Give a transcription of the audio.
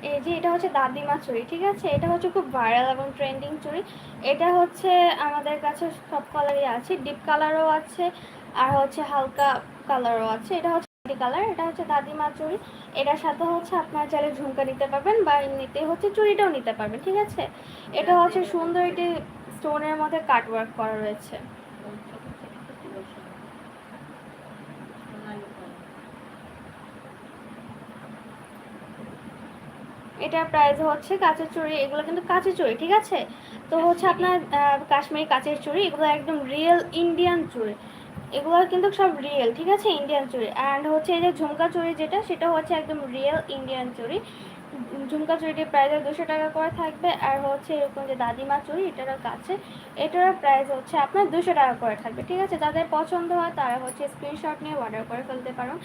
এই যে এটা হচ্ছে দাদিমা চুড়ি, ঠিক আছে? এটা হচ্ছে খুব ভাইরাল এবং ট্রেন্ডিং চুড়ি। এটা হচ্ছে আমাদের কাছে সব কালারই আছে, ডিপ কালারও আছে আর হচ্ছে হালকা কালারও আছে। এটা হচ্ছে কালার, এটা হচ্ছে দাদিমা চুড়ি। এটার সাথে হচ্ছে আপনার চাইলে ঝুমকা নিতে পারবেন বা এমনিতে হচ্ছে চুড়িটাও নিতে পারবেন, ঠিক আছে? এটা হচ্ছে সুন্দর একটি স্টোনের মধ্যে কাট ওয়ার্ক করা রয়েছে। এটার প্রাইস হচ্ছে কাঁচের চুড়ি, এগুলো কিন্তু কাঁচের চুড়ি, ঠিক আছে? তো হচ্ছে আপনার কাশ্মীরি কাঁচের চুড়ি, এগুলো একদম রিয়েল ইন্ডিয়ান চুড়ি। এগুলো কিন্তু সব রিয়েল, ঠিক আছে? ইন্ডিয়ান চুড়ি। অ্যান্ড হচ্ছে এই যে ঝুমকা চুড়ি যেটা, সেটা হচ্ছে একদম রিয়েল ইন্ডিয়ান চুড়ি। ঝুমকা চুড়িটির প্রাইস 200 টাকা করে থাকবে। আর হচ্ছে এরকম যে দাদিমা চুড়ি, এটারও কাছে, এটারও প্রাইস হচ্ছে আপনার 200 টাকা করে থাকবে, ঠিক আছে? যাদের পছন্দ হয় তারা হচ্ছে স্ক্রিনশট নিয়ে অর্ডার করে ফেলতে পারো।